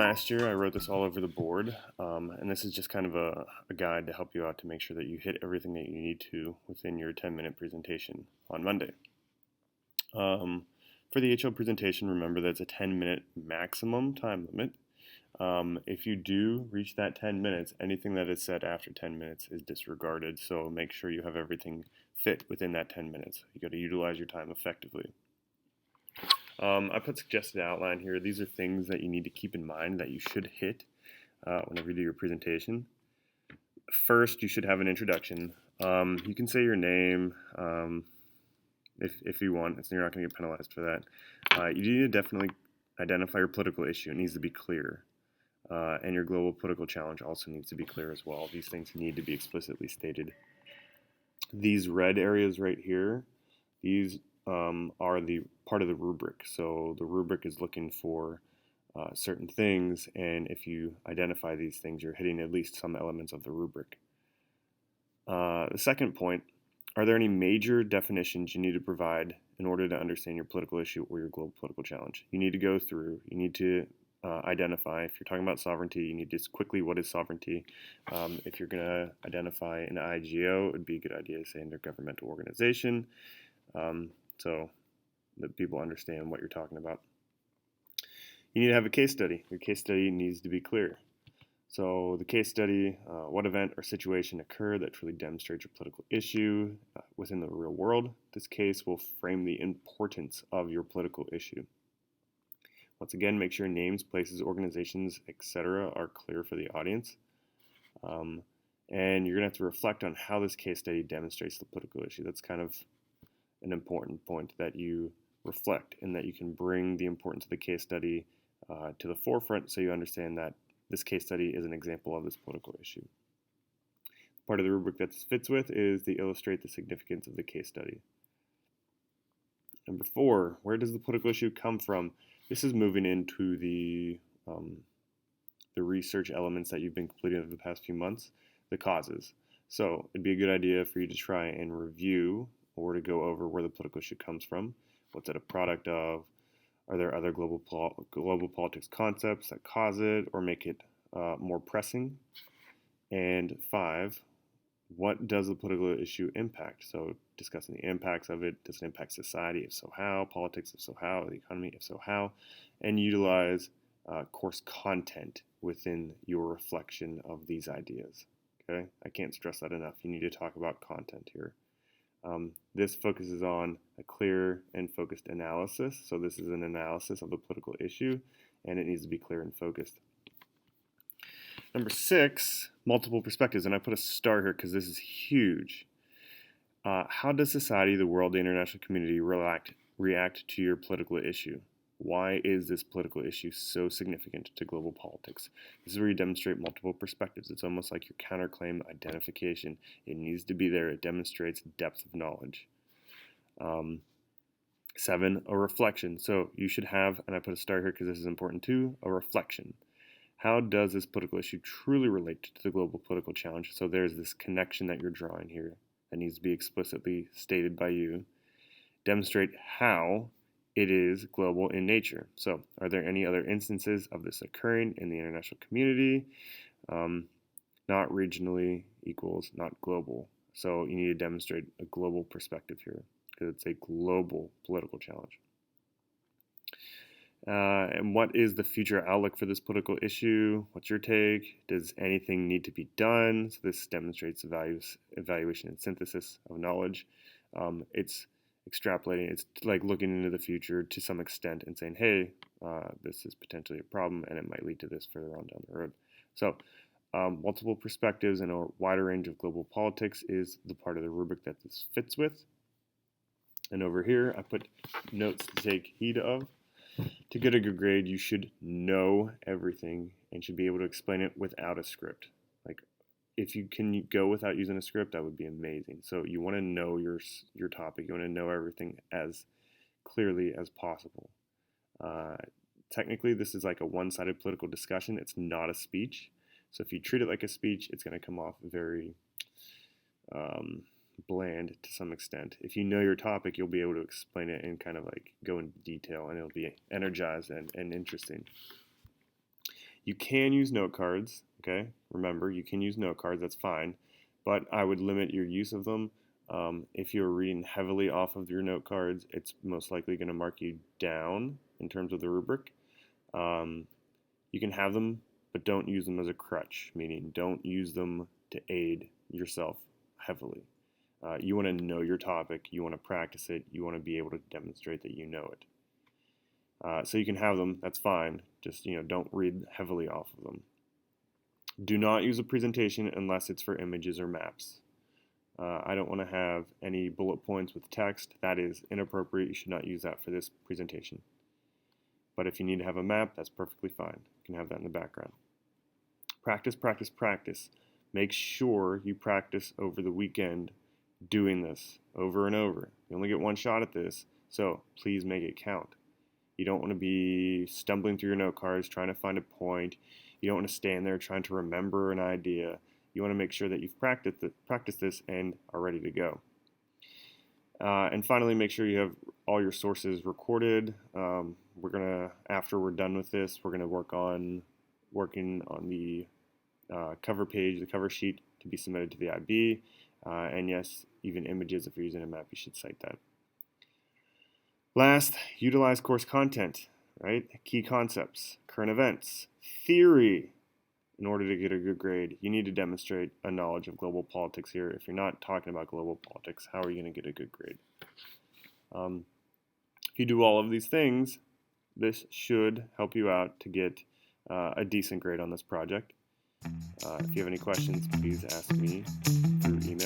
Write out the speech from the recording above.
last year, I wrote this all over the board, and this is just kind of a guide to help you out to make sure that you hit everything that you need to within your 10-minute presentation on Monday. For the HL presentation, remember that it's a 10-minute maximum time limit. If you do reach that 10 minutes, anything that is said after 10 minutes is disregarded, so make sure you have everything fit within that 10 minutes. You got to utilize your time effectively. I put suggested outline here. These are things that you need to keep in mind that you should hit whenever you do your presentation. First, you should have an introduction. You can say your name if you want, so you're not going to get penalized for that. You need to definitely identify your political issue. It needs to be clear. And your global political challenge also needs to be clear as well. These things need to be explicitly stated. These red areas right here, these are the part of the rubric. So the rubric is looking for certain things, and if you identify these things, you're hitting at least some elements of the rubric. The second point, are there any major definitions you need to provide in order to understand your political issue or your global political challenge? You need to go through, you need to identify, if you're talking about sovereignty, you need to just quickly, what is sovereignty? If you're going to identify an IGO, it would be a good idea to say intergovernmental organization, so that people understand what you're talking about. You need to have a case study. Your case study needs to be clear. So the case study, what event or situation occurred that truly demonstrates your political issue within the real world. This case will frame the importance of your political issue. Once again, make sure names, places, organizations, etc. are clear for the audience. And you're going to have to reflect on how this case study demonstrates the political issue. That's kind of an important point, that you reflect and that you can bring the importance of the case study to the forefront so you understand that this case study is an example of this political issue. Part of the rubric that this fits with is to illustrate the significance of the case study. Number 4, where does the political issue come from? This is moving into the research elements that you've been completing over the past few months, the causes. So it'd be a good idea for you to try and review or to go over where the political issue comes from. What's it a product of? Are there other global politics concepts that cause it or make it more pressing? And 5, what does the political issue impact? So discussing the impacts of it. Does it impact society? If so, how? Politics? If so, how? The economy? If so, how? And utilize course content within your reflection of these ideas. Okay, I can't stress that enough. You need to talk about content here. This focuses on a clear and focused analysis. So this is an analysis of the political issue, and it needs to be clear and focused. Number 6, multiple perspectives, and I put a star here because this is huge. How does society, the world, the international community react to your political issue? Why is this political issue so significant to global politics? This is where you demonstrate multiple perspectives. It's almost like your counterclaim identification. It needs to be there. It demonstrates depth of knowledge. 7, a reflection. So you should have, and I put a star here because this is important too, a reflection. How does this political issue truly relate to the global political challenge? So there's this connection that you're drawing here that needs to be explicitly stated by you. Demonstrate how it is global in nature. So are there any other instances of this occurring in the international community? Not regionally equals not global. So you need to demonstrate a global perspective here because it's a global political challenge. And what is the future outlook for this political issue? What's your take? Does anything need to be done? So this demonstrates the evaluation and synthesis of knowledge. It's extrapolating. It's like looking into the future to some extent and saying, hey, this is potentially a problem and it might lead to this further on down the road. So multiple perspectives and a wider range of global politics is the part of the rubric that this fits with. And over here, I put notes to take heed of. To get a good grade, you should know everything and should be able to explain it without a script. Like, if you can go without using a script, that would be amazing. So you want to know your topic. You want to know everything as clearly as possible. Technically, this is like a one-sided political discussion. It's not a speech. So if you treat it like a speech, it's going to come off very bland to some extent. If you know your topic, you'll be able to explain it and kind of like go into detail, and it'll be energized and interesting. You can use note cards, okay? Remember, you can use note cards, that's fine, but I would limit your use of them. If you're reading heavily off of your note cards, it's most likely going to mark you down in terms of the rubric. You can have them, but don't use them as a crutch, meaning don't use them to aid yourself heavily. You want to know your topic, you want to practice it, you want to be able to demonstrate that you know it. So you can have them, that's fine, just don't read heavily off of them. Do not use a presentation unless it's for images or maps. I don't want to have any bullet points with text. That is inappropriate. You should not use that for this presentation. But if you need to have a map, that's perfectly fine. You can have that in the background. Practice, practice, practice. Make sure you practice over the weekend doing this over and over. You only get one shot at this, so please make it count. You don't want to be stumbling through your note cards trying to find a point. You don't want to stand there trying to remember an idea. You want to make sure that you've practiced this and are ready to go. And finally, make sure you have all your sources recorded. After we're done with this, we're gonna working on the cover page, the cover sheet to be submitted to the IB. And yes, even images, if you're using a map, you should cite that. Last, utilize course content, right? Key concepts, current events, theory. In order to get a good grade, you need to demonstrate a knowledge of global politics here. If you're not talking about global politics, how are you going to get a good grade? If you do all of these things, this should help you out to get a decent grade on this project. If you have any questions, please ask me through email.